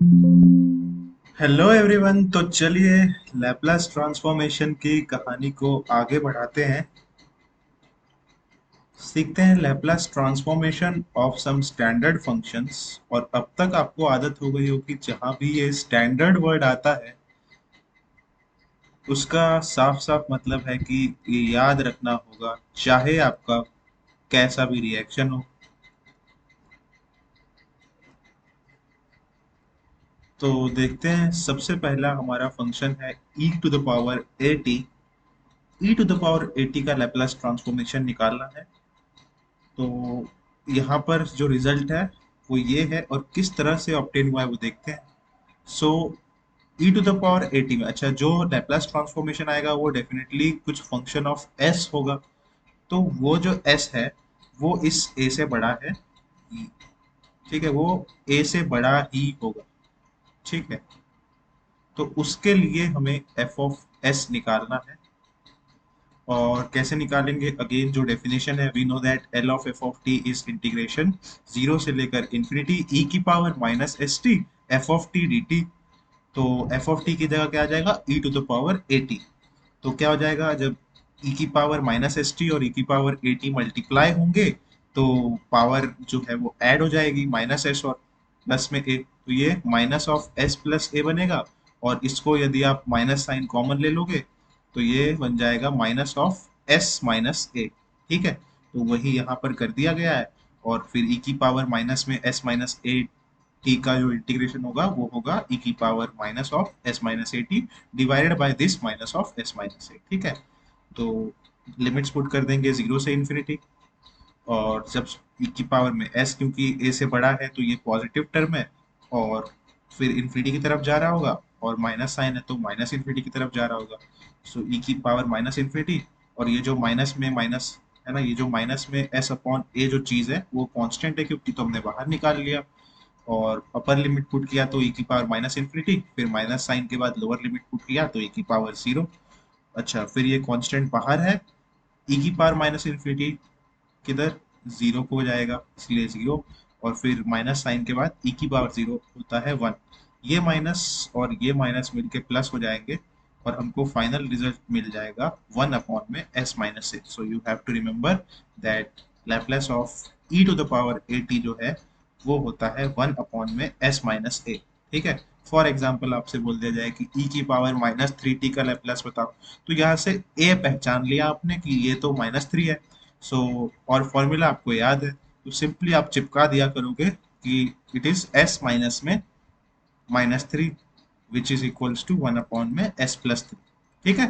Hello everyone. तो चलिए Laplace transformation की कहानी को आगे बढ़ाते हैं। सीखते हैं Laplace transformation of some standard functions. और अब तक आपको आदत हो गई होगी जहां भी ये स्टैंडर्ड वर्ड आता है उसका साफ साफ मतलब है कि ये याद रखना होगा, चाहे आपका कैसा भी रिएक्शन हो। तो देखते हैं, सबसे पहला हमारा फंक्शन है e to the power a t. e to the power a t का लैपलास ट्रांसफॉर्मेशन निकालना है। तो यहाँ पर जो रिजल्ट है वो ये है, और किस तरह से ऑब्टेन हुआ है वो देखते हैं। So e to the power a t में अच्छा जो लैपलास ट्रांसफॉर्मेशन आएगा वो डेफिनेटली कुछ फंक्शन ऑफ एस होगा। तो वो जो एस है वो इस ए से बड़ा है। ठीक है, वो ए से बड़ा ही होगा। ठीक है, तो उसके लिए हमें एफ ऑफ एस निकालना है। और कैसे निकालेंगे? अगेन जो डेफिनेशन है, we know that L of f of t is integration zero से लेकर इंफिनिटी ई की power minus s t f of t d t. तो एफ ऑफ टी की जगह क्या आ जाएगा? E to the power a t. तो क्या हो जाएगा जब ई की पावर माइनस एस टी और ई की पावर ए टी मल्टीप्लाई होंगे तो पावर जो है वो ऐड हो जाएगी, माइनस एस और प्लस में ए, तो ये माइनस ऑफ एस प्लस ए बनेगा। और इसको यदि आप माइनस साइन कॉमन ले लोगे तो ये बन जाएगा minus of s minus a. ठीक है, तो वही यहाँ पर कर दिया गया है। और फिर ई की पावर माइनस में एस माइनस ए टी का जो इंटीग्रेशन होगा वो होगा ई की power minus of s minus a t divided by this minus of s minus a. ठीक है, तो लिमिट्स पुट कर देंगे जीरो से इन्फिनिटी। और जब ई की पावर में एस क्योंकि ए से बड़ा है तो ये पॉजिटिव टर्म है, और फिर इन्फिनिटी की तरफ जा रहा होगा, और माइनस साइन है तो माइनस इन्फिनिटी की तरफ जा रहा होगा। सो ई की पावर माइनस इन्फिनिटी, और ये जो माइनस में माइनस है ना, ये जो माइनस में एस अपॉन ए जो चीज़ है वो कांस्टेंट है क्योंकि तो हमने बाहर निकाल लिया। और अपर लिमिट पुट किया तो ई की पावर माइनस इन्फिनिटी, फिर माइनस साइन के बाद लोअर लिमिट पुट किया तो ई की पावर जीरो। अच्छा, फिर ये कांस्टेंट बाहर है, ई की पावर माइनस इन्फिनिटी किधर? जीरो को हो जाएगा, इसलिए जीरो। और फिर माइनस साइन के बाद ई की पावर जीरो होता है वन। ये माइनस और ये माइनस मिलके प्लस हो जाएंगे, और हमको फाइनल रिजल्ट मिल जाएगा वन अपॉन में s minus a. So you have to remember that Laplace of e to the power a t जो है वो होता है वन अपॉन में एस माइनस ए। ठीक है, फॉर एग्जाम्पल आपसे बोल दिया जाए कि ई की पावर माइनस थ्री टी का लैपलेस बताओ, तो यहाँ से ए पहचान लिया आपने कि ये तो माइनस थ्री है। सो और फॉर्मूला आपको याद है, तो सिंपली आप चिपका दिया करोगे कि इट इज एस माइनस में minus three which is equals to one upon में एस प्लस थ्री। ठीक है,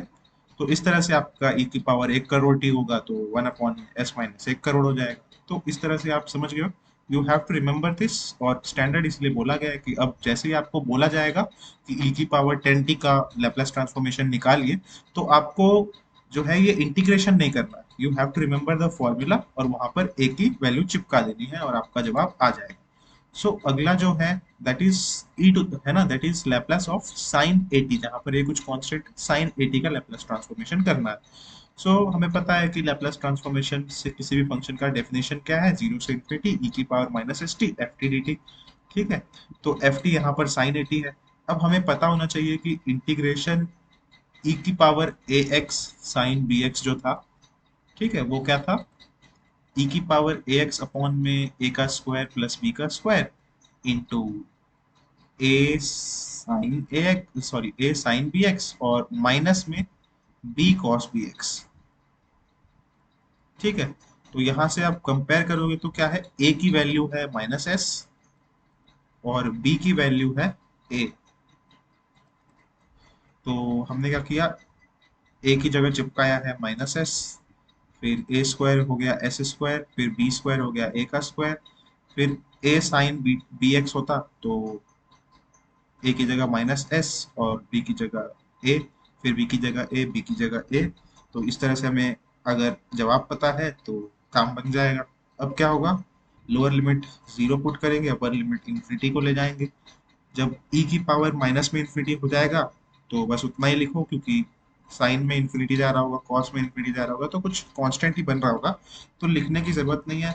तो इस तरह से आपका ई की पावर एक करोड़ टी होगा तो वन अपॉन एस माइनस एक करोड़ हो जाएगा। तो इस तरह से आप समझ गए हो। You have to remember this. और स्टैंडर्ड इसलिए बोला गया है कि अब जैसे ही आपको बोला जाएगा कि ई की पावर टेन टी का लैपलेस ट्रांसफॉर्मेशन निकालिए, तो आपको जो है ये इंटीग्रेशन नहीं करना है। You have to remember the formula और वहां पर ए की वैल्यू चिपका देनी है और आपका जवाब आ जाएगा। सो अगला जो है दैट इज ई टू है ना, that is Laplace of sine a T, जहां पर ये कुछ कांस्टेंट साइन ए टी का लैपलेस ट्रांसफॉर्मेशन करना है। हमें पता है कि लैपलेस ट्रांसफॉर्मेशन से किसी भी फंक्शन का डेफिनेशन क्या है? जीरो से इन्फिनिटी ई की power minus s t F T d t. ठीक है, तो एफ टी यहाँ पर साइन ए टी है। अब हमें पता होना चाहिए कि इंटीग्रेशन ई की पावर ए एक्स साइन बी एक्स जो था, ठीक है, वो क्या था? ई की पावर ए एक्स अपॉन में ए का स्क्वायर प्लस बी का स्क्वायर इंटू ए साइन ए एक्स, सॉरी ए साइन बी एक्स, और माइनस में बी कॉस बी एक्स। ठीक है, तो यहां से आप कंपेयर करोगे तो क्या है? ए की वैल्यू है माइनस एस और बी की वैल्यू है ए। तो हमने क्या किया? ए की जगह चिपकाया है माइनस एस, फिर ए स्क्वायर हो गया एस स्क्वायर, फिर बी स्क्वायर हो गया ए का स्क्वायर, फिर ए साइन बी बी एक्स होता तो ए की जगह माइनस एस और बी की जगह ए, फिर बी की जगह ए बी की जगह ए। तो इस तरह से हमें अगर जवाब पता है तो काम बन जाएगा। अब क्या होगा? लोअर लिमिट जीरो पुट करेंगे, अपर लिमिट इंफिनिटी को ले जाएंगे। जब ई की पावर माइनस में इंफिनिटी हो जाएगा तो बस उतना ही लिखो, क्योंकि साइन में इंफिनिटी जा रहा होगा, कॉस में इंफिनिटी जा रहा होगा, तो कुछ कांस्टेंट ही बन रहा होगा, तो लिखने की जरूरत नहीं है।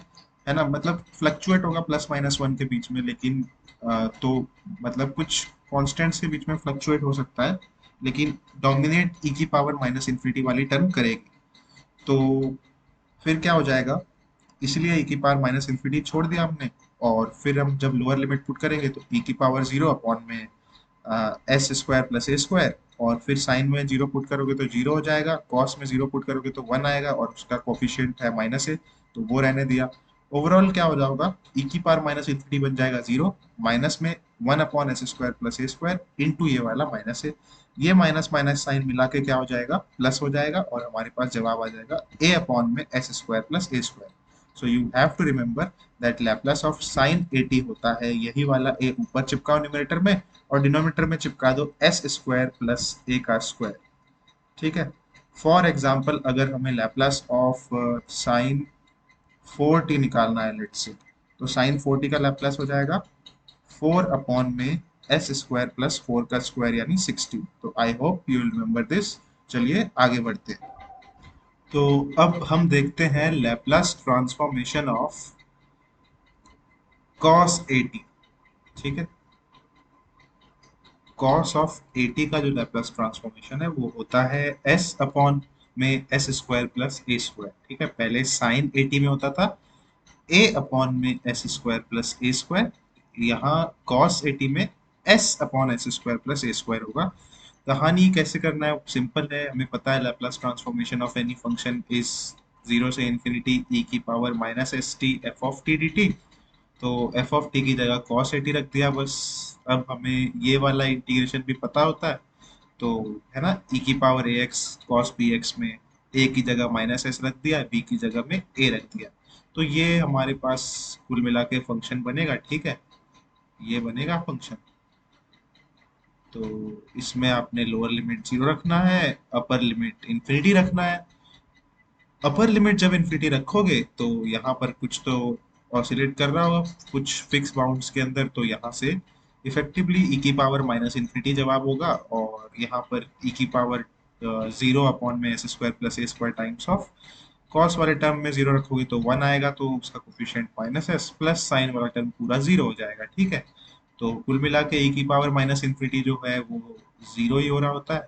है ना, मतलब फ्लक्चुएट होगा प्लस माइनस वन के बीच में, लेकिन तो मतलब कुछ कॉन्स्टेंट्स के बीच में फ्लक्चुएट हो सकता है, लेकिन डोमिनेट ई की पावर माइनस इन्फिनिटी वाली टर्म करेगी। तो फिर क्या हो जाएगा, इसलिए ई की पावर माइनस इन्फिनिटी छोड़ दिया हमने, और फिर हम जब लोअर लिमिट पुट करेंगे तो ई की पावर जीरो अपॉन में s square plus a square, और फिर साइन में जीरो पुट करोगे तो जीरो हो जाएगा, कॉस में जीरो पुट करोगे तो वन आएगा, और उसका कोफिशिएंट है माइनस ए, तो वो रहने दिया। ओवरऑल क्या हो जाएगा, ई की पावर माइनस इन्फिनिटी बन जाएगा जीरो, माइनस में one upon s square plus a square into ये वाला माइनस ए, ये माइनस माइनस साइन मिला के क्या हो जाएगा, प्लस हो जाएगा, और हमारे पास जवाब आ जाएगा ए अपॉन में s square plus a square. So you have to remember that Laplace of sine a t होता है यही वाला ए, ऊपर चिपकाओ न्यूमरेटर में, और डिनोमिनेटर में चिपका दो एस स्क्वायर प्लस ए का स्क्वायर। ठीक है। फॉर एग्जाम्पल अगर हमें Laplace of sine four T निकालना है लेट से, तो साइन फोर टी का लैप्लस हो जाएगा फोर अपॉन में एस स्क्वायर प्लस फोर का स्क्वायर यानी 60। तो I hope you will remember this. चलिए आगे बढ़ते हैं। तो अब हम देखते हैं Laplace transformation of cos a T. ठीक है। कॉस ऑफ ए टी का जो लैप्लस ट्रांसफॉर्मेशन है वो होता है एस अपॉन में s square plus a square. ठीक है, पहले साइन ए टी में होता था ए अपॉन में s square plus a square, यहाँ कॉस ए टी में s upon s square plus a square होगा। कहानी कैसे करना है सिंपल है, हमें पता है Laplace transformation of any function is zero से इन्फिनिटी ई की power minus s t f of t d t. तो एफ ऑफ टी की जगह कॉस ए टी रख दिया बस। अब हमें ये वाला इंटीग्रेशन भी पता होता है, तो है ना, ई की पावर ए एक्स कॉस बी एक्स में ए की जगह माइनस एस रख दिया, बी की जगह में ए रख दिया, तो ये हमारे पास कुल मिला के फंक्शन बनेगा। ठीक है, ये बनेगा फंक्शन। तो इसमें आपने लोअर लिमिट जीरो रखना है, अपर लिमिट इंफिनिटी रखना है। अपर लिमिट जब इन्फिनिटी रखोगे तो यहाँ पर कुछ तो ऑसिलेट कर रहा होगा कुछ फिक्स बाउंड्स के अंदर, तो यहाँ से इफेक्टिवली ई की पावर माइनस इन्फिनिटी जवाब होगा, और यहाँ पर ई की पावर जीरो अपॉन में s square plus a square times of cos वाले टर्म में जीरो रखोगे तो वन आएगा, तो उसका coefficient minus S, plus sign वाला टर्म पूरा जीरो हो जाएगा। ठीक है, तो कुल मिला के ई की पावर माइनस इन्फिनिटी जो है वो जीरो ही हो रहा होता है,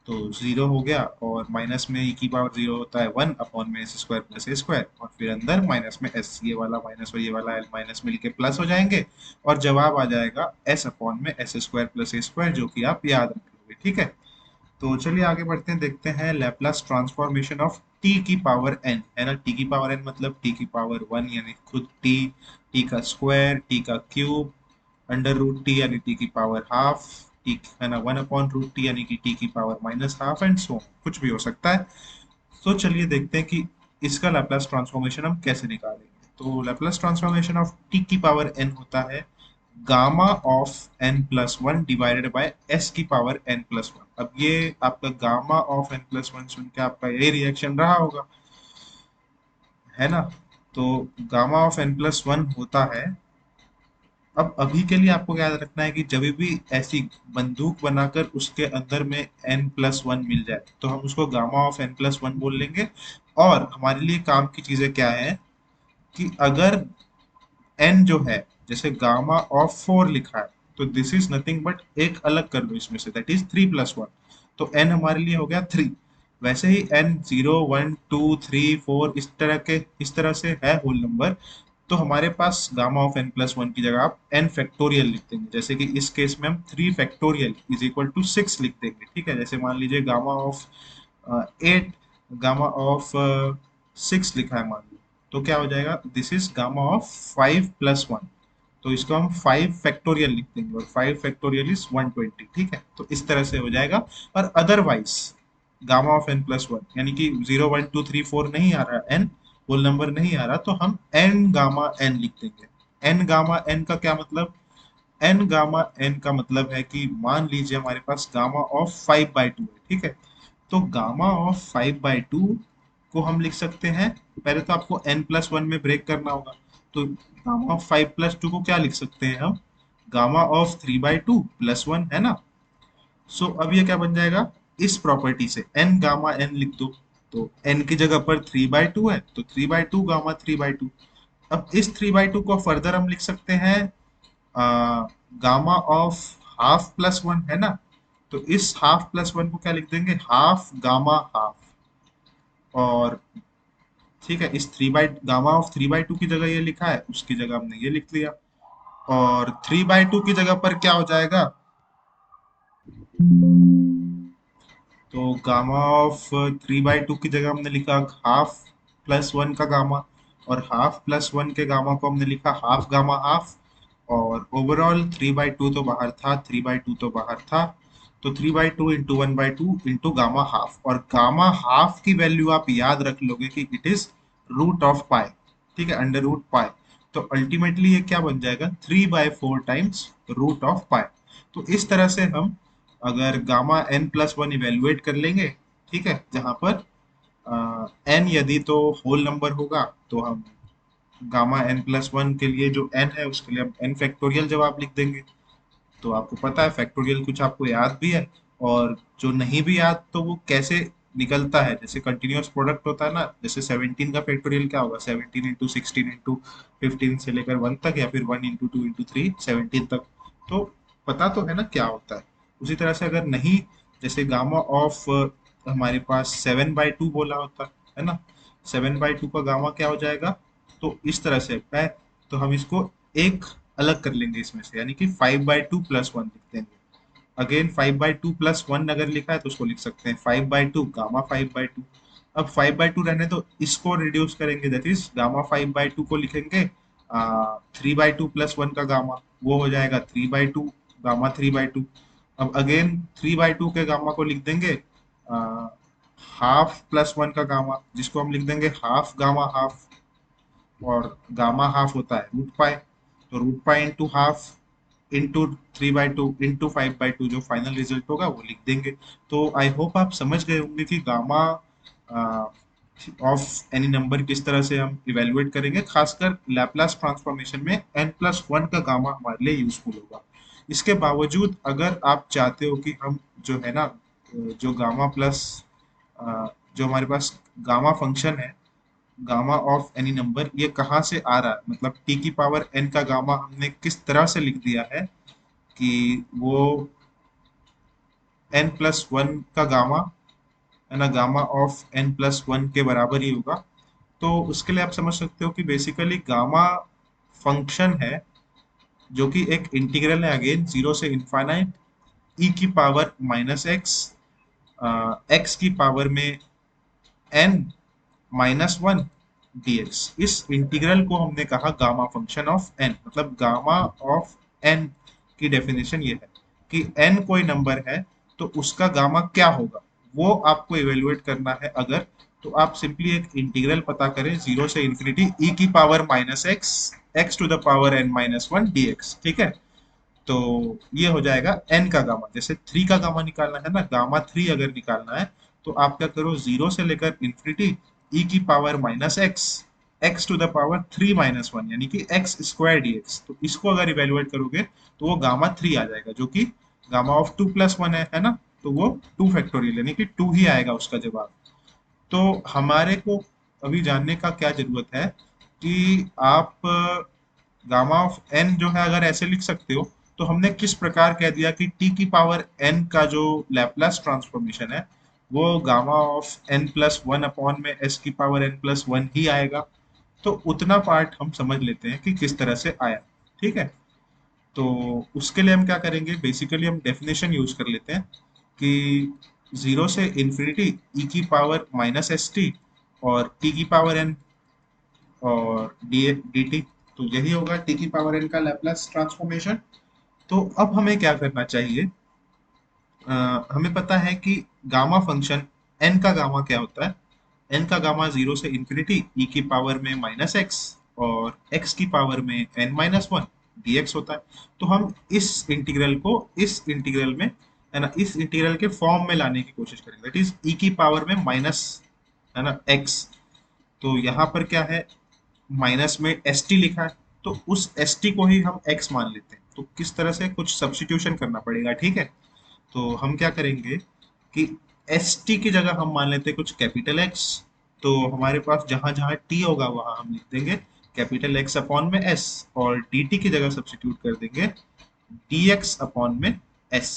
तो जीरो हो गया, और माइनस में ई की पावर जीरो होता है वन अपॉन में s square plus a square, और फिर अंदर माइनस में एस, ये वाला माइनस और ये वाला माइनस मिलके प्लस हो जाएंगे, और जवाब आ जाएगा एस अपॉन में s square plus a square, जो कि आप याद रखोगे। ठीक है, तो चलिए आगे बढ़ते हैं, देखते हैं लैप्लस ट्रांसफॉर्मेशन ऑफ टी की पावर एन, है ना, टी की पावर एन मतलब टी की पावर वन यानी खुद टी, टी का स्क्वायर, टी का क्यूब, अंडर रूट टी यानी टी की पावर हाफ, टी है ना, वन अपॉन रूट टी यानी कि टी की power minus half, and so कुछ भी हो सकता है। तो चलिए देखते हैं कि इसका लैप्लस ट्रांसफॉर्मेशन हम कैसे निकालेंगे। तो लैप्लस ट्रांसफॉर्मेशन ऑफ टी की पावर एन होता है gamma of n plus one divided by s की पावर एन प्लस वन। अब ये आपका gamma of n plus one सुन के आपका ये रिएक्शन रहा होगा, है ना। तो gamma of n plus one होता है, अब अभी के लिए आपको याद रखना है कि जब भी ऐसी बंदूक बनाकर उसके अंदर में एन प्लस वन मिल जाए तो हम उसको gamma of n plus one बोल लेंगे। और हमारे लिए काम की चीजें क्या है कि अगर एन जो है, जैसे गामा ऑफ फोर लिखा है, तो दिस इज नथिंग बट, एक अलग कर लो इसमें से, that is three plus one, तो एन हमारे लिए हो गया थ्री। वैसे ही n zero one two three four इस तरह से है होल नंबर, तो हमारे पास gamma of n plus one की जगह आप एन फैक्टोरियल लिख देंगे, जैसे कि इस केस में हम three factorial is equal to six लिख देंगे। ठीक है, जैसे मान लीजिए gamma of eight, gamma of six लिखा है मान लो, तो क्या हो जाएगा, this is gamma of five plus one, तो इसको हम फाइव फैक्टोरियल लिख देंगे, और फाइव फैक्टोरियल इज 120। ठीक है, तो इस तरह से हो जाएगा। और otherwise gamma of n plus one यानी कि zero one two three four नहीं आ रहा एन, होल नंबर नहीं आ रहा, तो हम एन गामा एन लिख देंगे। एन गामा एन का क्या मतलब, एन गामा एन का मतलब है कि मान लीजिए हमारे पास gamma of five by two है। ठीक है, तो gamma of five by two को हम लिख सकते हैं, पहले तो आपको एन प्लस वन में ब्रेक करना होगा, तो gamma of five plus two को क्या लिख सकते हैं हम, gamma of three by two plus one, है ना। सो अब ये क्या बन जाएगा, इस प्रॉपर्टी से एन गामा एन लिख दो, तो एन की जगह पर थ्री बाई टू है, तो three by to gamma three by to. अब इस थ्री बाई टू को फर्दर हम लिख सकते हैं gamma of half plus one है ना, तो इस हाफ प्लस वन को क्या लिख देंगे, हाफ गामा हाफ। और ठीक है, इस three by gamma of three by to की जगह ये लिखा है, उसकी जगह हमने ये लिख लिया। और थ्री बाई टू की जगह पर क्या हो जाएगा, तो gamma of three by to की जगह हमने लिखा हाफ प्लस वन का गामा, और हाफ प्लस वन के गामा को हमने लिखा हाफ गामा हाफ। और ओवरऑल थ्री बाई टू तो बाहर था, थ्री बाई टू तो बाहर था, तो three by two into one by two into gamma half. और गामा हाफ की वैल्यू आप याद रख लोगे कि इट इज रूट ऑफ पाई, ठीक है, अंडर रूट पाई। तो अल्टीमेटली ये क्या बन जाएगा, three by four times root of pi. तो इस तरह से हम अगर gamma n plus one evaluate कर लेंगे, ठीक है, जहां पर एन यदि तो होल नंबर होगा, तो हम गामा एन प्लस वन के लिए जो एन है उसके लिए हम एन फैक्टोरियल जवाब लिख देंगे। तो आपको पता है फैक्टोरियल कुछ आपको याद भी है, और जो नहीं भी याद तो वो कैसे निकलता है, जैसे कंटिन्यूअस प्रोडक्ट होता है ना, जैसे 17 का फैक्टोरियल क्या होगा, 17 इंटू 16 इंटू 15 से लेकर 1 तक, या फिर 1 इंटू 2 इंटू 3 17 तक। तो पता तो है ना क्या होता है। उसी तरह से अगर नहीं, जैसे गामा ऑफ हमारे पास 7/2 बोला होता है ना, 7/2 का गामा क्या हो जाएगा, तो इस तरह से है, तो हम इसको एक अलग कर लेंगे इसमें से, यानी कि 5/2 प्लस वन लिख देंगे। अगेन 5/2 प्लस वन अगर लिखा है तो उसको लिख सकते हैं 5/2 गामा 5/2। अब 5/2 रहने तो इसको रिड्यूस करेंगे, दैट इज गामा 5/2 को लिखेंगे 3/2 प्लस वन का गामा, वो हो जाएगा 3/2 गामा 3/2। अब अगेन 3/2 के गामा को लिख देंगे हाफ प्लस वन का गामा, जिसको हम लिख देंगे हाफ गामा हाफ। और गामा हाफ होता है रूट पाई, तो root pi into half into 3/2 into 5/2, जो फाइनल रिजल्ट होगा वो लिख देंगे। तो आई होप आप समझ गए होंगे कि गामा ऑफ एनी नंबर किस तरह से हम इवेलुएट करेंगे, खासकर लैपलास ट्रांसफॉर्मेशन में एन प्लस वन का गामा हमारे लिए यूजफुल होगा। इसके बावजूद अगर आप चाहते हो कि हम जो है ना, जो गामा प्लस जो हमारे पास गामा फंक्शन है, गामा ऑफ एनी नंबर, ये कहाँ से आ रहा है, मतलब टी की पावर एन का गामा हमने किस तरह से लिख दिया है कि वो एन प्लस वन का गामा है ना, gamma of n plus one के बराबर ही होगा। तो उसके लिए आप समझ सकते हो कि बेसिकली गामा फंक्शन है जो कि एक इंटीग्रल है, अगेन जीरो से इनफाइनाइट ई की पावर माइनस एक्स, एक्स की पावर में एन माइनस वन dx। इस इंटीग्रल को हमने कहा गामा फंक्शन ऑफ एन, मतलब गामा ऑफ एन की डेफिनेशन ये है कि एन कोई नंबर है तो उसका गामा क्या होगा, वो आपको इवेलुएट करना है। अगर तो आप सिंपली एक इंटीग्रल पता करें जीरो से इंफिनिटी ई की power minus x x to the power n minus one d x, ठीक है। तो ये हो जाएगा एन का गामा। जैसे थ्री का गामा निकालना है ना, गामा थ्री अगर निकालना है तो आप क्या करो, जीरो से लेकर इंफिनिटी ई की power minus x x to the power three minus one, यानी कि एक्स स्क्वायर डी एक्स। तो इसको अगर इवेलुएट करोगे तो वो गामा थ्री आ जाएगा, जो कि gamma of to plus one है ना, तो वो टू फैक्टोरियल यानी कि टू ही आएगा उसका जवाब। तो हमारे को अभी जानने का क्या जरूरत है कि आप गामा ऑफ एन जो है अगर ऐसे लिख सकते हो, तो हमने किस प्रकार कह दिया कि टी की पावर एन का जो लैपलास ट्रांसफॉर्मेशन है वो gamma of n plus one upon में एस की पावर एन प्लस वन ही आएगा। तो उतना पार्ट हम समझ लेते हैं कि किस तरह से आया, ठीक है। तो उसके लिए हम क्या करेंगे, बेसिकली हम डेफिनेशन यूज कर लेते हैं कि जीरो से इंफिनिटी ई की पावर माइनस एस टी और टी की पावर एन और डी डी टी, तो यही होगा टी की पावर एन का लैपलास ट्रांसफॉर्मेशन। तो अब हमें क्या करना चाहिए, हमें पता है कि गामा फंक्शन एन का गामा क्या होता है, एन का गामा जीरो से इंफिनिटी ई की पावर में माइनस एक्स और एक्स की पावर में एन माइनस वन dx होता है। तो हम इस इंटीग्रल को इस इंटीग्रल में है ना, इस इंटीग्रल के फॉर्म में लाने की कोशिश करेंगे, दैट इज ई की पावर में माइनस है ना एक्स। तो यहाँ पर क्या है, माइनस में एस टी लिखा है, तो उस एस टी को ही हम एक्स मान लेते हैं। तो किस तरह से कुछ सब्स्टिट्यूशन करना पड़ेगा, ठीक है। तो हम क्या करेंगे कि एस टी की जगह हम मान लेते हैं कुछ कैपिटल एक्स। तो हमारे पास जहां जहां टी होगा वहां हम लिख देंगे कैपिटल एक्स अपॉन में एस, और डी टी की जगह सब्स्टिट्यूट कर देंगे dx अपॉन में s।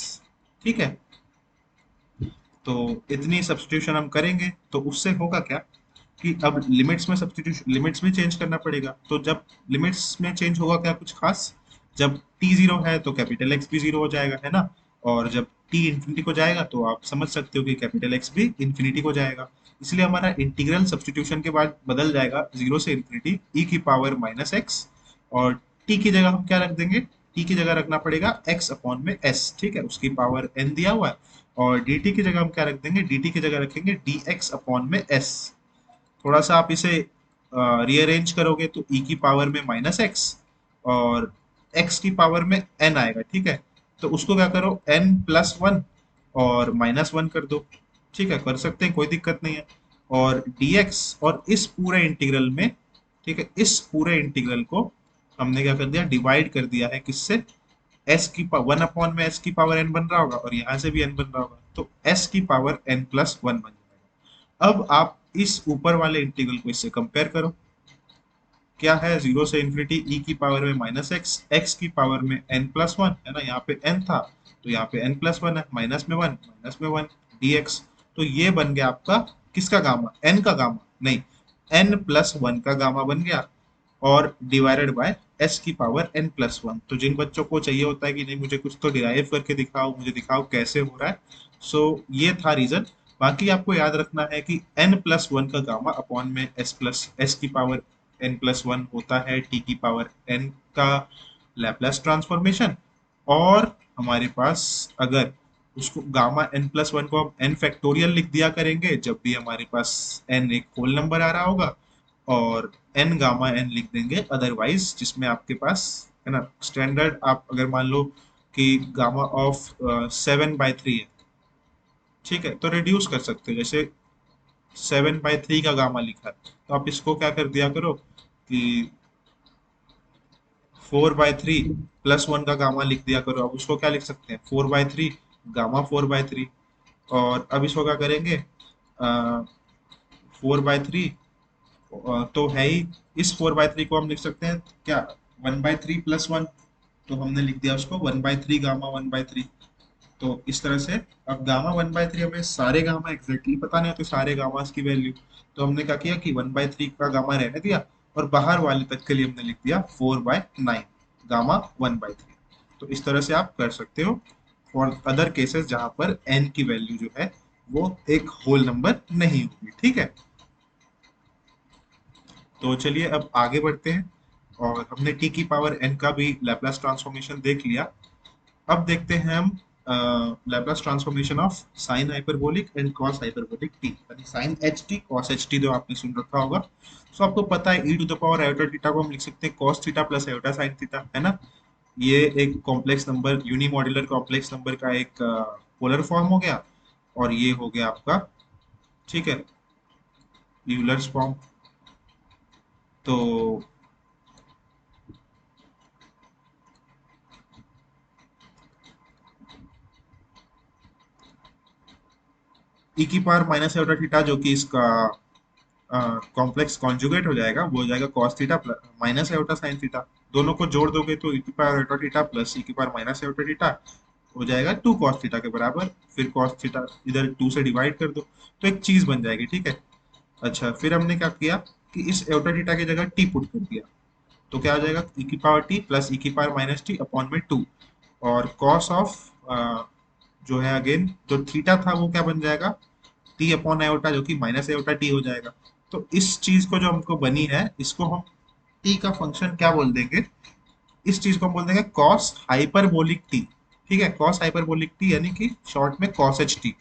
ठीक है, तो इतनी सब्स्टिट्यूशन हम करेंगे तो उससे होगा क्या कि अब लिमिट्स में सब्स्टिट्यूशन, लिमिट्स में चेंज करना पड़ेगा। तो जब लिमिट्स में चेंज होगा क्या कुछ खास, जब t जीरो है तो कैपिटल x भी जीरो हो जाएगा, है ना। और जब t इंफिनिटी को जाएगा तो आप समझ सकते हो कि कैपिटल x भी इंफिनिटी को जाएगा। इसलिए हमारा इंटीग्रल सब्स्टिट्यूशन के बाद बदल जाएगा जीरो से इंफिनिटी e की पावर माइनस एक्स, और t की जगह हम क्या रख देंगे, t की जगह रखना पड़ेगा x अपॉन में s। ठीक है, उसकी पावर n दिया हुआ है। और dt की जगह हम क्या रख देंगे, dt की जगह रखेंगे dx अपॉन में s। थोड़ा सा आप इसे रीअरेंज करोगे तो e की पावर में माइनस एक्स और x की पावर में n आएगा। ठीक है, तो उसको क्या करो n प्लस वन और माइनस वन कर दो। ठीक है, कर सकते हैं, कोई दिक्कत नहीं है। और dx और इस पूरे इंटीग्रल में, ठीक है, इस पूरे इंटीग्रल को हमने क्या कर दिया, डिवाइड कर दिया है किससे, s की पावर वन अपॉन में s की पावर n बन रहा होगा और यहाँ से भी n बन रहा होगा, तो s की पावर n प्लस वन बन जाएगा। अब आप इस ऊपर वाले इंटीग्रल को इससे कंपेयर करो, क्या है, जीरो से इन्फिनिटी e की पावर में माइनस एक्स, एक्स की पावर में n प्लस वन, है ना, यहाँ पे n था तो यहाँ पे n प्लस वन है, माइनस में वन dx। तो ये बन गया आपका किसका गामा, n का गामा नहीं, n प्लस वन का गामा बन गया, और डिवाइडेड बाय s की पावर n प्लस वन। तो जिन बच्चों को चाहिए होता है कि नहीं मुझे कुछ तो डिराइव करके दिखाओ, मुझे दिखाओ कैसे हो रहा है, सो ये था रीजन। बाकी आपको याद रखना है कि n प्लस वन का गामा अपॉन में s प्लस एस की पावर n प्लस वन होता है t की पावर n का लैपलेस ट्रांसफॉर्मेशन। और हमारे पास अगर उसको गामा n प्लस वन को हम n फैक्टोरियल लिख दिया करेंगे जब भी हमारे पास n एक होल नंबर आ रहा होगा, और n गामा n लिख देंगे अदरवाइज, जिसमें आपके पास, है ना, स्टैंडर्ड आप अगर मान लो कि गामा ऑफ 7/3 है, ठीक है, तो रिड्यूस कर सकते हो। जैसे 7/3 का गामा लिखा है तो आप इसको क्या कर दिया करो कि 4/3 प्लस वन का गामा लिख दिया करो। अब उसको क्या लिख सकते हैं, 4/3 गामा 4/3। और अब इसको क्या करेंगे, 4/3 तो है ही, इस 4/3 को हम लिख सकते हैं क्या, 1/3 प्लस वन, तो हमने लिख दिया उसको 1/3 गामा 1/3। तो इस तरह से, अब गामा 1/3 हमें सारे गामा एग्जैक्टली पता नहीं होते, सारे गामास की वैल्यू, तो हमने क्या किया कि 1/3 का गामा रहने दिया और बाहर वाले तक के लिए हमने लिख दिया 4/9 गामा 1/3। तो इस तरह से आप कर सकते हो फॉर अदर केसेस जहां पर n की वैल्यू जो है वो एक होल नंबर नहीं होगी। ठीक है, तो चलिए अब आगे बढ़ते हैं। और हमने t की पावर n का भी लैपलेस ट्रांसफॉर्मेशन देख लिया। अब देखते हैं हम Laplace transformation of sine hyperbolic and cos hyperbolic t, यानी sine h t cos h t, जो आपने सुन रखा होगा। सो आपको पता है e to the power iota theta को हम लिख सकते हैं cos theta plus iota sine theta, है ना। ये एक complex number, unimodular complex number का एक पोलर फॉर्म हो गया, और ये हो गया आपका, ठीक है, यूलर्स फॉर्म। तो ई की पावर माइनस आयोटा थीटा जो कि इसका कॉम्प्लेक्स कॉन्जुगेट हो जाएगा, वो हो जाएगा cos theta minus iota sine theta. दोनों को जोड़ दोगे तो ई की पावर आयोटा थीटा प्लस ई की पावर माइनस आयोटा थीटा हो जाएगा 2 कॉस थीटा के बराबर। फिर कॉस थीटा इधर 2 से डिवाइड कर दो तो एक चीज बन जाएगी। ठीक है, अच्छा, फिर हमने क्या किया कि इस आयोटा थीटा की जगह टी पुट कर दिया, तो क्या हो जाएगा ई की पावर टी प्लस ई की पावर माइनस टी अपॉन में 2। और कॉस ऑफ जो है अगेन जो थीटा था वो क्या बन जाएगा, टी अपॉन आयोटा, जो कि माइनस आयोटा टी हो जाएगा। तो इस चीज को जो हमको बनी है इसको हम टी का फंक्शन क्या बोल देंगे, इस चीज को हम बोल देंगे कॉस हाइपरबोलिक टी। ठीक है, कॉस हाइपरबोलिक टी यानी कि शॉर्ट में कॉस एच टी।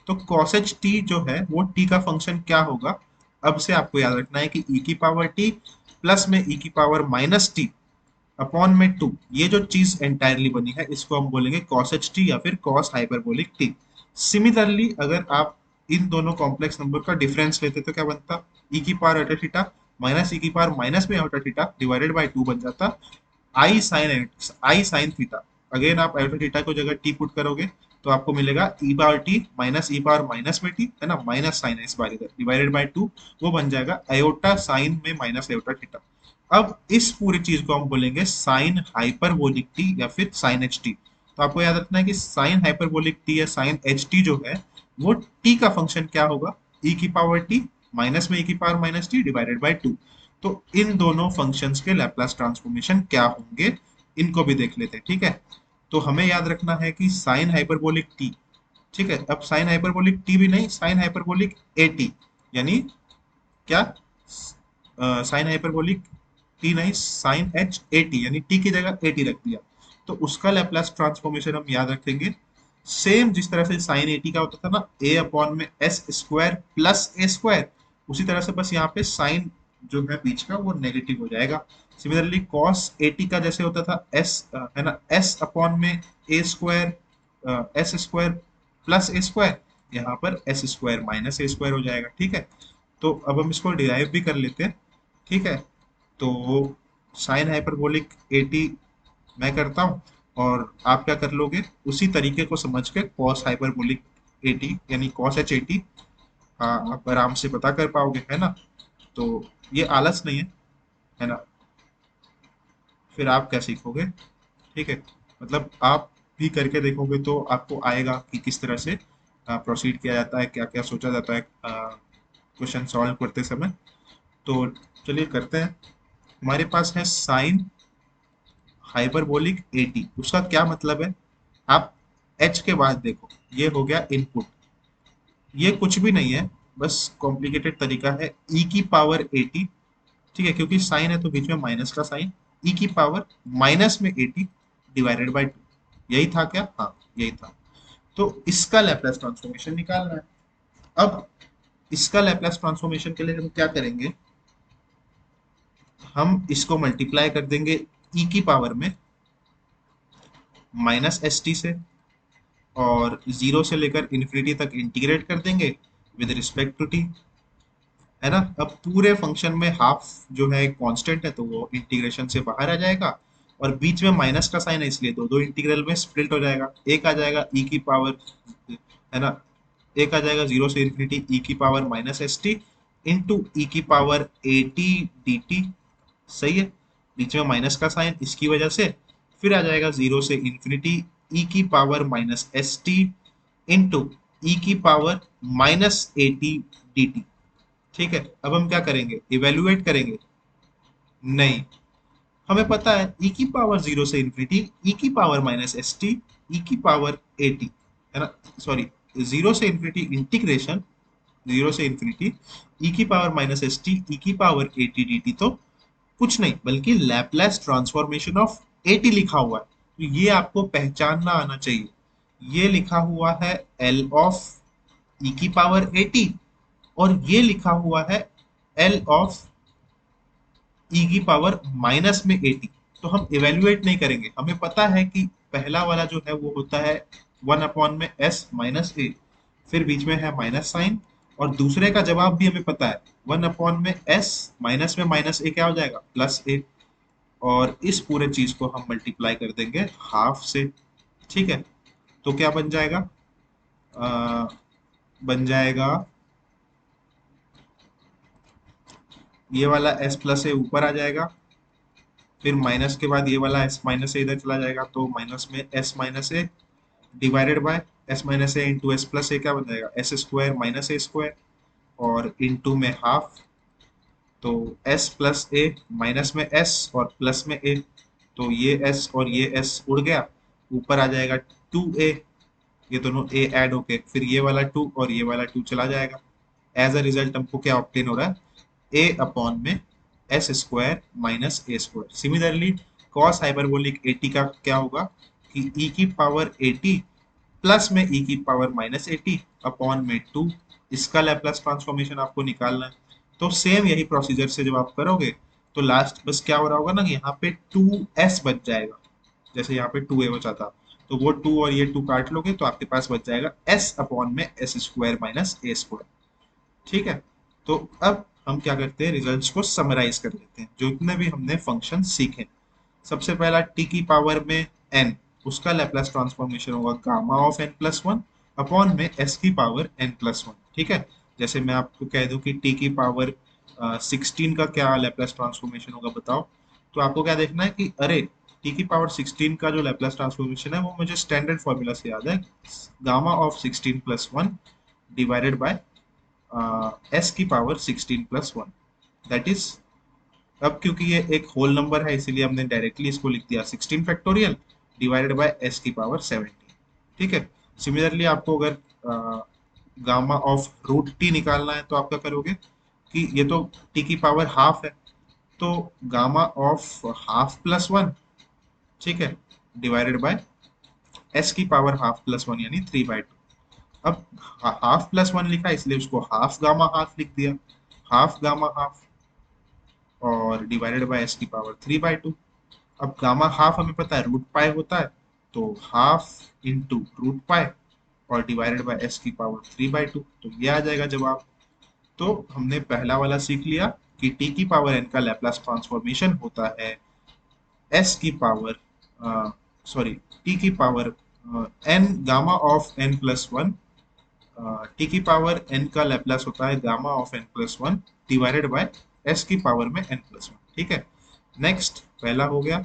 तो कॉस एच टी जो है वो टी का फंक्शन क्या होगा, अब से आपको याद रखना है कि ई की पावर टी प्लस में ई की पावर माइनस टी अपॉन में 2, ये जो चीज एंटायरली बनी है इसको हम बोलेंगे कॉस एच टी या फिर कॉस हाइपरबोलिक टी। सिमिलरली अगर आप इन दोनों कॉम्प्लेक्स नंबर का डिफरेंस लेते तो क्या बनता, ई की पावर आयोटा थीटा माइनस ई की पावर माइनस में आयोटा थीटा डिवाइडेड बाय 2 बन जाता आई साइन थीटा। अगेन आप आयोटा थीटा को जगह टी पुट करोगे तो आपको मिलेगा ई पावर टी माइनस ई पावर माइनस में टी, है ना, माइनस साइन है इस बार इधर डिवाइडेड बाय 2, वो बन जाएगा आयोटा साइन में माइनस आयोटा थीटा। अब इस पूरी चीज को हम बोलेंगे साइन हाइपरबोलिक टी या फिर साइन एच टी। तो आपको याद रखना है कि साइन हाइपरबोलिक टी या साइन एच टी जो है वो टी का फंक्शन क्या होगा, ई की पावर टी माइनस में ई की power minus T divided by two. तो इन दोनों फंक्शंस के लैप्लस ट्रांसफॉर्मेशन क्या होंगे, इनको भी देख लेते हैं, ठीक है। तो हमें याद रखना है कि साइन हाइपरबोलिक टी, ठीक है, अब साइन हाइपरबोलिक टी भी नहीं, साइन हाइपरबोलिक ए टी, यानी क्या, साइन हाइपरबोलिक टी नहीं, साइन एच ए टी, यानी टी की जगह ए टी रख दिया। तो उसका लैप्लास ट्रांसफॉर्मेशन हम याद रखेंगे सेम जिस तरह से साइन ए टी का होता था ना, ए अपॉन में s square plus a square, उसी तरह से बस यहाँ पे साइन जो है बीच का वो नेगेटिव हो जाएगा। सिमिलरली कॉस ए टी का जैसे होता था एस, है ना, एस अपॉन में ए square, S square plus a square, यहाँ पर S square minus a square हो जाएगा, ठीक है। तो अब हम इसको डिराइव भी कर लेते हैं, ठीक है। तो साइन हाइपरबोलिक एटी मैं करता हूँ, और आप क्या कर लोगे उसी तरीके को समझ के कॉस हाइपरबोलिक एटी यानी कॉस एच एटी आप आराम से पता कर पाओगे, है ना। तो ये आलस नहीं है ना। फिर आप क्या सीखोगे, ठीक है, मतलब आप भी करके देखोगे तो आपको आएगा कि किस तरह से प्रोसीड किया जाता है, क्या क्या सोचा जाता है क्वेश्चन सॉल्व करते समय। तो चलिए करते हैं। हमारे पास है साइन हाइपरबोलिक एटी, उसका क्या मतलब है, आप एच के बाद देखो, ये हो गया इनपुट, ये कुछ भी नहीं है, बस कॉम्प्लिकेटेड तरीका है ई की पावर एटी, ठीक है, क्योंकि साइन है तो बीच में माइनस का साइन, ई की पावर माइनस में एटी डिवाइडेड बाय टू, यही था क्या, हाँ यही था। तो इसका लैप्लास ट्रांसफॉर्मेशन निकालना है। अब इसका लैप्लास ट्रांसफॉर्मेशन के लिए हम क्या करेंगे, हम इसको मल्टीप्लाई कर देंगे ई की पावर में माइनस एस टी से, और जीरो से लेकर इन्फिनिटी तक इंटीग्रेट कर देंगे विद रिस्पेक्ट टू टी, है ना। अब पूरे फंक्शन में हाफ जो है कांस्टेंट है तो वो इंटीग्रेशन से बाहर आ जाएगा, और बीच में माइनस का साइन है इसलिए दो दो इंटीग्रल में स्प्लिट हो जाएगा, एक आ जाएगा ई की पावर, है ना, एक आ जाएगा जीरो से इन्फिनिटी ई की power minus s t into e की power a t d t, सही है, बीच में माइनस का साइन इसकी वजह से, फिर आ जाएगा जीरो से इन्फिनिटी ई की power minus s t into e की power minus a t d t, ठीक है। अब हम क्या करेंगे, इवेल्युएट करेंगे, नहीं, हमें पता है ई की पावर जीरो से इन्फिनिटी ई की power minus s t e की पावर ए टी, है ना, सॉरी, जीरो से इन्फिनिटी इंटीग्रेशन, जीरो से इन्फिनिटी ई की power minus s t e की power a t d t, तो कुछ नहीं बल्कि Laplace transformation of a t लिखा हुआ है, तो ये आपको पहचानना आना चाहिए। ये लिखा हुआ है एल ऑफ ई की पावर ए टी, और ये लिखा हुआ है एल ऑफ ई की पावर माइनस में एटी। तो हम इवेल्युएट नहीं करेंगे, हमें पता है कि पहला वाला जो है वो होता है वन अपॉन में एस माइनस ए, फिर बीच में है माइनस साइन, और दूसरे का जवाब भी हमें पता है वन अपॉन में एस माइनस में माइनस ए क्या हो जाएगा, प्लस ए, और इस पूरे चीज को हम मल्टीप्लाई कर देंगे हाफ से, ठीक है। तो क्या बन जाएगा, आ, बन जाएगा ये वाला एस प्लस ए ऊपर आ जाएगा, फिर माइनस के बाद ये वाला एस माइनस ए इधर चला जाएगा, तो माइनस में s minus a divided by s minus a into s plus a, क्या बन जाएगा s square minus a square, और इंटू में हाफ, तो एस प्लस ए माइनस में एस और प्लस में ए, तो ये एस और ये एस उड़ गया, ऊपर आ जाएगा टू ए, ये दोनों ए ऐड होके फिर ये वाला टू और ये वाला टू चला जाएगा। एज अ रिजल्ट हमको क्या ऑब्टेन हो रहा है, ए अपॉन में s square minus a square. Similarly cos hyperbolic a t का क्या होगा कि ई की पावर एटी प्लस में ई की पावर माइनस एटी अपॉन में टू, इसका लैप्लास ट्रांसफॉर्मेशन आपको निकालना है। तो सेम यही प्रोसीजर से जब आप करोगे तो लास्ट बस क्या हो रहा होगा ना कि यहाँ पे टू एस बच जाएगा, जैसे यहाँ पे टू ए बचा था, तो वो टू और ये टू काट लोगे तो आपके पास बच जाएगा एस अपॉन में s square minus a square, ठीक है। तो अब हम क्या करते हैं, रिजल्ट्स को समराइज कर लेते हैं जो इतने भी हमने फंक्शन सीखे। सबसे पहला टी की पावर में एन, उसका लैप्लास ट्रांसफॉर्मेशन होगा gamma of n plus one upon में एस की पावर एन प्लस वन, ठीक है। जैसे मैं आपको कह दूं कि टी की पावर 16 का क्या लैप्लास ट्रांसफॉर्मेशन होगा बताओ। तो आपको क्या देखना है कि अरे टी की पावर 16 का जो लैप्लास ट्रांसफॉर्मेशन है वो मुझे स्टैंडर्ड फॉर्मूला से याद है, gamma of 16 plus 1 divided by s की पावर 16 प्लस 1, दैट इज, अब क्योंकि ये एक होल नंबर है इसीलिए हमने डायरेक्टली इसको लिख दिया 16 फैक्टोरियल डिवाइडेड बाय एस की पावर 17। ठीक है। सिमिलरली आपको अगर गामा ऑफ रूट टी निकालना है तो आप क्या करोगे कि ये तो टी की पावर हाफ है, तो गामा ऑफ हाफ प्लस 1, ठीक है, डिवाइडेड बाय एस की पावर हाफ प्लस 1 यानी 3/2। अब हाफ प्लस 1 लिखा है इसलिए उसको हाफ गामा हाफ लिख दिया, हाफ गामा हाफ और डिवाइडेड बाय एस की पावर 3/2। अब गामा हाफ हमें पता है रूट पाई होता है, तो हाफ इंटू रूट पाई और डिवाइडेड बाय एस की पावर 3/2, तो ये आ जाएगा जवाब। तो हमने पहला वाला सीख लिया कि टी की पावर एन का लैप्लास ट्रांसफॉर्मेशन होता है एस की पावर, सॉरी, टी की power n gamma of n plus 1, t की पावर एन का लैप्लास होता है gamma of n plus 1 divided by s की पावर में एन प्लस 1। ठीक है, नेक्स्ट पहला हो गया।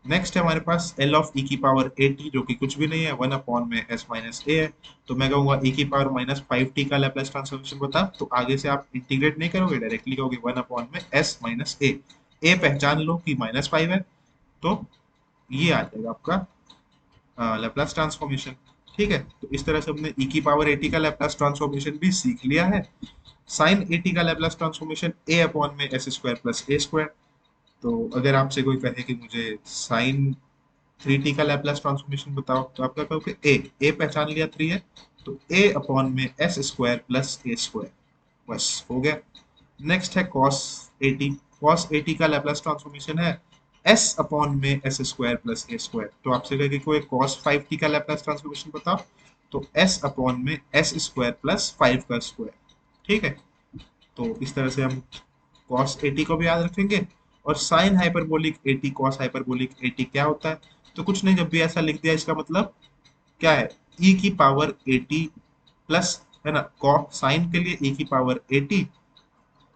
नेक्स्ट है हमारे पास एल ऑफ ई की पावर ए टी, जो कि कुछ भी नहीं है, 1 अपॉन में एस माइनस ए है। तो मैं कहूंगा ई की पावर माइनस 5 टी का लैप्लास ट्रांसफॉर्मेशन बता, तो आगे से आप इंटीग्रेट नहीं करोगे, डायरेक्टली कहोगे 1 अपॉन में एस माइनस ए पहचान लो कि -5 है, तो ये आ जाएगा आपका लैप्लास ट्रांसफॉर्मेशन। ठीक है, तो इस तरह से हमने ई की पावर एटी का लैप्लास ट्रांसफॉर्मेशन भी सीख लिया है। साइन एटी का लैप्लास ट्रांसफॉर्मेशन ए अपॉन में s square plus a square. तो अगर आपसे कोई कहे कि मुझे साइन 3t का लैप्लास ट्रांसफॉर्मेशन बताओ, तो आप क्या कहोगे, ए पहचान लिया 3 है, तो ए अपॉन में s square plus a square, बस हो गया। नेक्स्ट है कॉस 80, कॉस 80 का लैप्लास ट्रांसफॉर्मेशन है एस अपॉन में s square plus a square. तो आपसे कहे कि कोई कॉस 5t का लैप्लास ट्रांसफॉर्मेशन बताओ, तो एस अपॉन में एस स्क्वायर प्लस 5 का स्क्वायर। ठीक है, तो इस तरह से हम कॉस 80 को भी याद रखेंगे। और साइन हाइपरबोलिक 80 कॉस हाइपरबोलिक 80 क्या होता है, तो कुछ नहीं, जब भी ऐसा लिख दिया इसका मतलब क्या है, e की पावर 80 प्लस, है ना, कॉस साइन के लिए e की पावर 80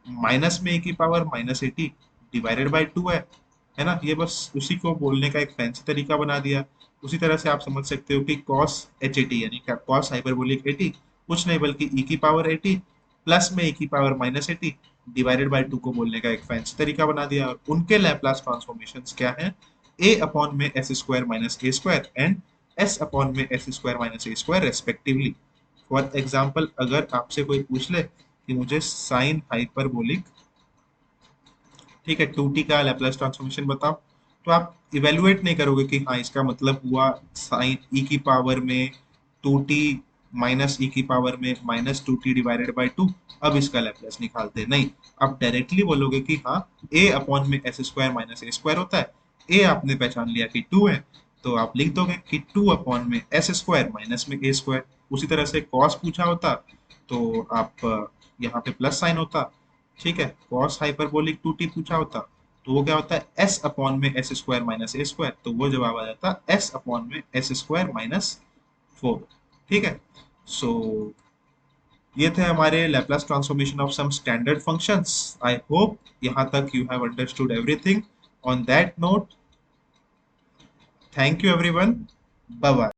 माइनस में e की पावर -80 डिवाइडेड बाय 2 है ना। ये बस उसी को बोलने का एक फैंसी तरीका बना दिया। उसी तरह से आप समझ सकते हो कि cos HAT यानी क्या, cos हाइपरबोलिक 80 कुछ नहीं बल्कि e की पावर 80 प्लस में e की पावर -80 डिवाइडेड बाय 2 को बोलने का एक फैंसी तरीका बना दिया। और उनके लैप्लास ट्रांसफॉर्मेशंस क्या हैं, a अपॉन में s square minus a square and s upon में s square minus a square respectively. For example अगर आपसे कोई पूछ ले कि मुझे साइन हाइपरबोलिक, ठीक है, 2t का लैप्लास ट्रांसफॉर्मेशन बताओ, तो आप इवेलुएट नहीं करोगे कि हाँ इसका मतलब हुआ साइन e की पावर में 2t माइनस e की पावर में -2t डिवाइडेड बाय 2, अब इसका लैप्लास निकालते नहीं। आप डायरेक्टली बोलोगे कि हाँ a अपॉन में s square minus a square होता है, a आपने पहचान लिया कि 2 है, तो आप लिख दोगे कि 2 अपॉन में एस स्क्वायर माइनस में ए स्क्वायर। उसी तरह से कॉस पूछा होता तो आप यहाँ पे प्लस साइन होता। ठीक है, कॉस हाइपरबोलिक 2t पूछा होता तो वो क्या होता है s अपॉन में s square minus a square, तो वो जवाब आ जाता s अपॉन में एस स्क्वायर -4। ठीक है, सो ये थे हमारे Laplace transformation of some standard functions. I hope यहाँ तक you have understood everything. On that note, thank you everyone, bye bye.